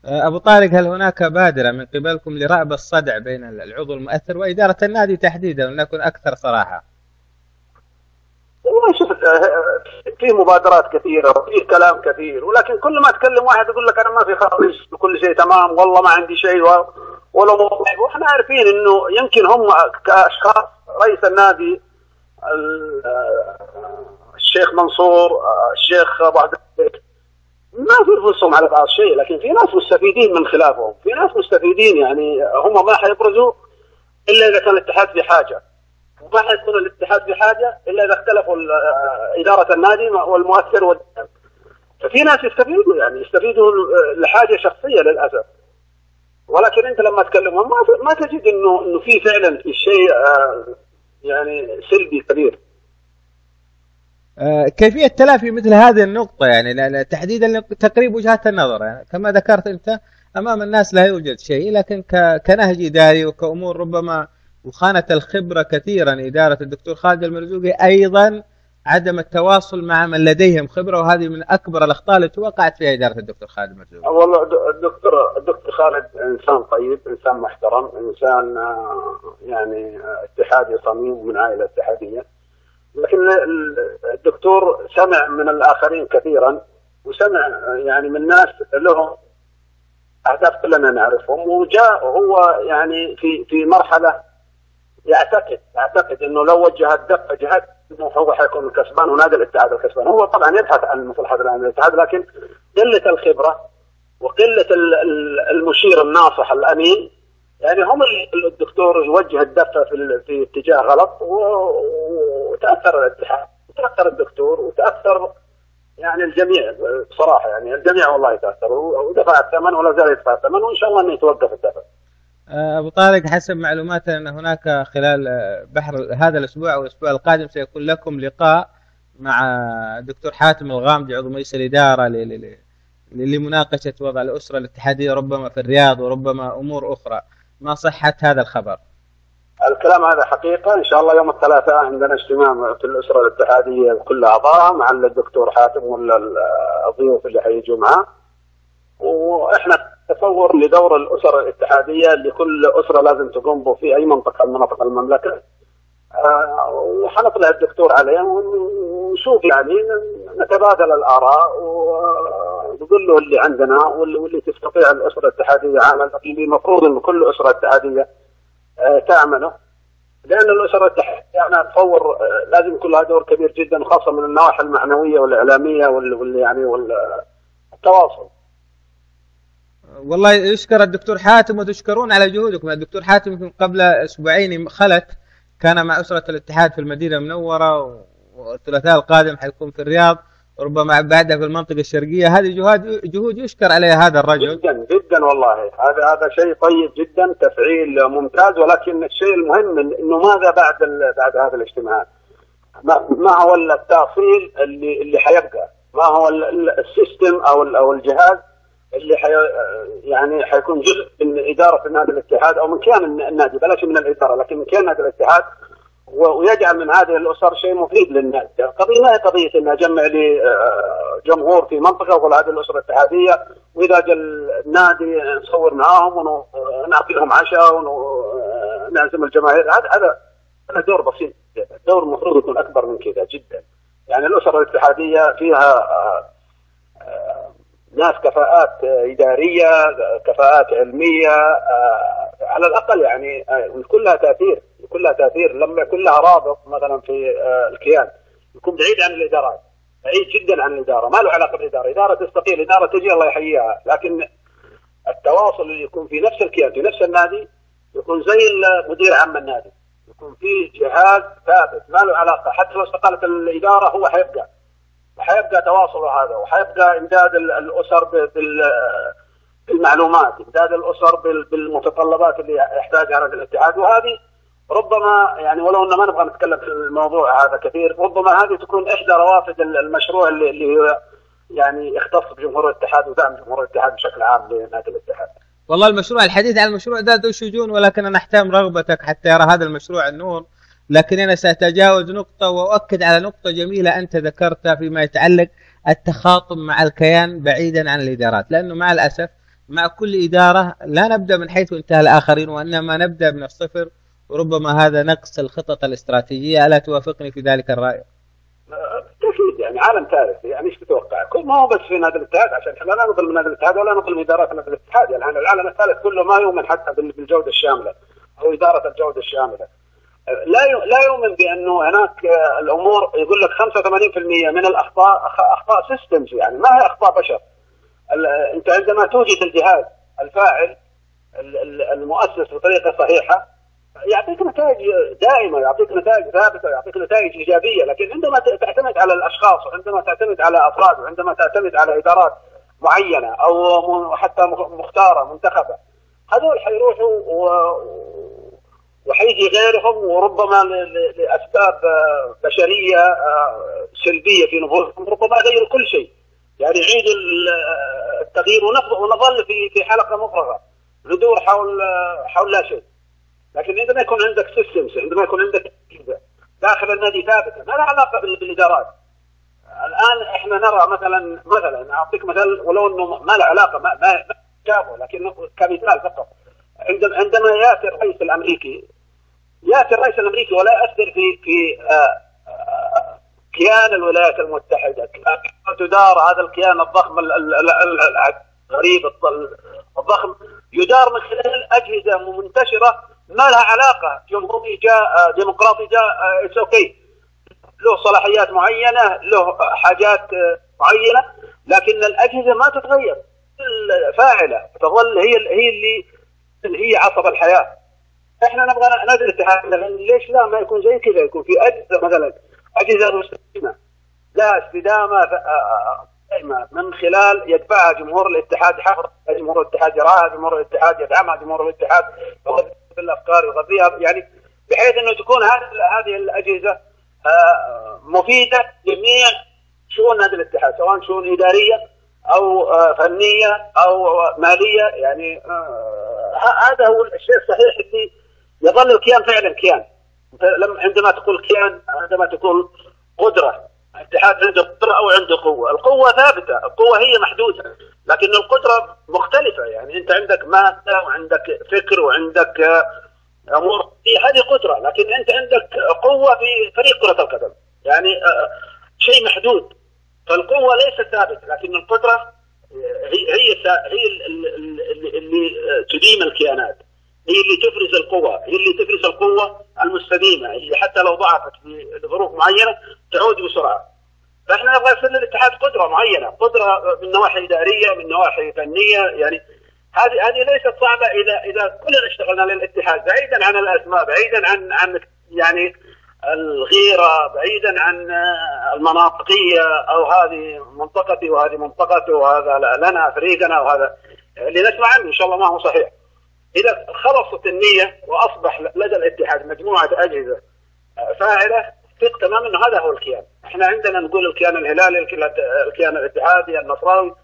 أبو طارق، هل هناك بادرة من قبلكم لرأب الصدع بين العضو المؤثر وإدارة النادي تحديدا، ولنكن أكثر صراحة؟ والله شوف، في مبادرات كثيرة وفي كلام كثير، ولكن كل ما تكلم واحد يقول لك أنا ما في خالص وكل شيء تمام والله ما عندي شيء ولا موضوع. وإحنا عارفين إنه يمكن هم كأشخاص، رئيس النادي الشيخ منصور، الشيخ أبو عبد الملك، ما في فلوسهم على بعض الشيء، لكن في ناس مستفيدين من خلافهم، في ناس مستفيدين. يعني هم ما حيبرزوا إلا إذا كان الاتحاد في حاجة، وما حيكون الاتحاد في حاجة إلا إذا اختلفوا إدارة النادي والمؤثر ففي ناس يستفيدوا، يعني يستفيدوا لحاجة شخصية للأسف. ولكن أنت لما تكلمهم ما تجد إنه في فعلا في شيء يعني سلبي كبير. كيفية تلافي مثل هذه النقطة، يعني تحديدا تقريب وجهات النظر، يعني كما ذكرت أنت أمام الناس لا يوجد شيء، لكن كنهج إداري وكأمور ربما وخانت الخبرة كثيرا إدارة الدكتور خالد المرزوقي، أيضا عدم التواصل مع من لديهم خبرة، وهذه من أكبر الأخطاء التي وقعت فيها إدارة الدكتور خالد المرزوقي. والله الدكتور خالد إنسان طيب، إنسان محترم، إنسان يعني اتحادي صميم من عائلة اتحادية. لكن الدكتور سمع من الآخرين كثيرا، وسمع يعني من ناس لهم أهداف كلنا نعرفهم، وجاء هو يعني في مرحلة يعتقد انه لو وجه الدفه جهه انه هو حيكون الكسبان ونادي الاتحاد الكسبان. هو طبعا يبحث عن مصلحه الاتحاد، لكن قله الخبره وقله المشير الناصح الامين، يعني هم الدكتور يوجه الدفه في اتجاه غلط، وتاثر الاتحاد وتاثر الدكتور وتاثر يعني الجميع بصراحه. يعني الجميع والله تاثر ودفع الثمن ولا زال يدفع الثمن، وان شاء الله انه يتوقف الدفع. أبو طارق، حسب معلوماتنا أن هناك خلال بحر هذا الأسبوع أو الأسبوع القادم سيكون لكم لقاء مع الدكتور حاتم الغامدي عضو مجلس الإدارة لمناقشة وضع الأسرة الاتحادية ربما في الرياض وربما أمور أخرى. ما صحة هذا الخبر؟ الكلام هذا حقيقة. إن شاء الله يوم الثلاثاء عندنا اجتماع في الأسرة الاتحادية كل أعضائها مع الدكتور حاتم ولا الضيوف اللي حيجوا معه، وإحنا تصور لدور الأسر الاتحادية اللي كل أسرة لازم تقوم به في أي منطقة من مناطق المملكة، وحنطلع الدكتور عليه ونشوف يعني نتبادل الآراء ونقول له اللي عندنا واللي تستطيع الأسرة الاتحادية عمل، اللي المفروض أن كل أسرة اتحادية تعمله، لأن الأسرة الاتحادية أنا أتصور لازم يكون لها دور كبير جدا، خاصة من النواحي المعنوية والإعلامية والتواصل. والله يشكر الدكتور حاتم وتشكرون على جهودكم. الدكتور حاتم قبل أسبوعين خلت كان مع أسرة الاتحاد في المدينة المنورة، والثلاثاء القادم حيكون في الرياض، وربما بعدها في المنطقة الشرقية. هذه جهود يشكر عليها هذا الرجل جدا جدا والله. هذا شيء طيب جدا، تفعيل ممتاز. ولكن الشيء المهم انه ماذا بعد هذا الاجتماع؟ ما هو التأصيل اللي حيبقى؟ ما هو السيستم او الجهاز اللي يعني حيكون جزء من إدارة النادي الاتحاد أو من كيان النادي، بلاش من الإدارة لكن من كيان نادي الاتحاد، ويجعل من هذه الأسر شيء مفيد للنادي. قضية ما هي قضية إن أجمع لي جمهور في منطقة وأقول هذه الأسرة الاتحادية، وإذا جاء النادي نصور معاهم ونعطيهم عشاء ونعزم الجماهير. هذا دور بسيط، دور المفروض يكون أكبر من كذا جدا. يعني الأسرة الاتحادية فيها ناس كفاءات إدارية، كفاءات علمية، على الأقل يعني كلها تأثير. لما يكون لها رابط مثلا في الكيان يكون بعيد عن الإدارات، بعيد جدا عن الإدارة، ما له علاقة بالإدارة. إدارة تستقيل، إدارة تجي الله يحييها، لكن التواصل اللي يكون في نفس الكيان في نفس النادي يكون زي مدير عام النادي، يكون في جهاز ثابت ما له علاقة. حتى لو استقالت الإدارة هو حيبقى تواصل هذا، وحيبقى إمداد الأسر بالمعلومات، إمداد الأسر بالمتطلبات اللي يحتاجها هذا الاتحاد. وهذه ربما يعني ولو أن ما نبغى نتكلم في الموضوع هذا كثير، ربما هذه تكون إحدى روافد المشروع اللي هو يعني يختص بجمهور الاتحاد ودعم جمهور الاتحاد بشكل عام لنادي الاتحاد. والله المشروع، الحديث عن المشروع ده ذو شجون، ولكن أنا أحترم رغبتك حتى يرى هذا المشروع النور. لكن أنا سأتجاوز نقطة وأؤكد على نقطة جميلة أنت ذكرتها فيما يتعلق التخاطب مع الكيان بعيدا عن الإدارات، لأنه مع الأسف مع كل إدارة لا نبدأ من حيث انتهى الآخرين، وإنما نبدأ من الصفر، وربما هذا نقص الخطط الاستراتيجية. ألا توافقني في ذلك الرأي؟ بالتأكيد يعني عالم ثالث، يعني ايش تتوقع؟ كل ما هو بس في نادي الاتحاد، عشان احنا لا نظلم نادي الاتحاد ولا نظلم إدارات نادي الاتحاد، يعني العالم الثالث كله ما يؤمن حتى بالجودة الشاملة أو إدارة الجودة الشاملة. لا يؤمن بأنه هناك الأمور، يقول لك 85% من الأخطاء أخطاء سيستمز، يعني ما هي أخطاء بشر. أنت عندما توجد الجهاز الفاعل المؤسس بطريقة صحيحة يعطيك نتائج دائمة، يعطيك نتائج ثابتة، يعطيك نتائج إيجابية. لكن عندما تعتمد على الأشخاص، وعندما تعتمد على أفراد، وعندما تعتمد على إدارات معينة أو حتى مختارة منتخبة، هذول حيروحوا وحيجي غيرهم، وربما لأسباب بشرية سلبية في نفوسهم ربما يغيروا كل شيء، يعني يعيدوا التغيير ونظل في حلقة مفرغة ندور حول لا شيء. لكن عندما يكون عندك سيستمز، عندما يكون عندك داخل النادي ثابتة ما لها علاقة بالإدارات. الآن احنا نرى مثلا أعطيك مثال ولو أنه ما له علاقة، ما جابه، لكن كمثال فقط. عندما يأتي الرئيس الأمريكي ولا يأثر في كيان الولايات المتحدة، تدار هذا الكيان الضخم الغريب الضخم يدار من خلال أجهزة منتشرة ما لها علاقة. جمهوري جاء، ديمقراطي جاء، اوكي، له صلاحيات معينة، له حاجات معينة، لكن الأجهزة ما تتغير، فاعلة تظل هي اللي هي عصب الحياة. احنا نبغى نادي الاتحاد، ليش لا ما يكون زي كذا؟ يكون في أجهزة مثلا أجهزة مستدامة، لا استدامة دائمة من خلال يدفعها جمهور الاتحاد، يحفظ جمهور الاتحاد، يراها جمهور الاتحاد، يدعمها جمهور الاتحاد، يغذي بالأفكار، يغذيها، يعني بحيث انه تكون هذه الأجهزة مفيدة لجميع شؤون نادي الاتحاد، سواء شؤون إدارية أو فنية أو مالية. يعني هذا هو الشيء الصحيح اللي يظل الكيان فعلا كيان. عندما تقول كيان، عندما تقول قدرة، الاتحاد عنده قدرة أو عنده قوة. القوة ثابتة، القوة هي محدودة، لكن القدرة مختلفة. يعني أنت عندك مادة وعندك فكر وعندك أمور، هذه قدرة، لكن أنت عندك قوة في فريق كرة القدم، يعني شيء محدود. فالقوة ليست ثابتة، لكن القدرة هي اللي تديم الكيانات، هي اللي تفرز القوة، هي اللي تفرز القوة المستديمة، اللي حتى لو ضعفت في ظروف معينة تعود بسرعة. فإحنا نبغى يصير للاتحاد قدرة معينة، قدرة من نواحي إدارية، من نواحي فنية. يعني هذه ليست صعبة إذا كلنا اشتغلنا للاتحاد، بعيدا عن الأسماء، بعيدا عن يعني الغيرة، بعيدا عن المناطقية، أو هذه منطقتي وهذه منطقتي وهذا لنا فريقنا وهذا اللي نسمع عنه إن شاء الله ما هو صحيح. إذا خلصت النية وأصبح لدى الاتحاد مجموعة أجهزة فاعلة، ثق تماما أنه هذا هو الكيان. احنا عندنا نقول الكيان الهلالي، الكيان الاتحادي، النصراوي،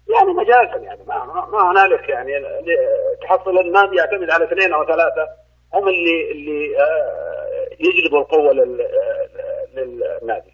يعني مجازا، يعني ما هنالك يعني تحصل النادي يعتمد على 2 أو 3 هم اللي يجلبوا القوة للنادي.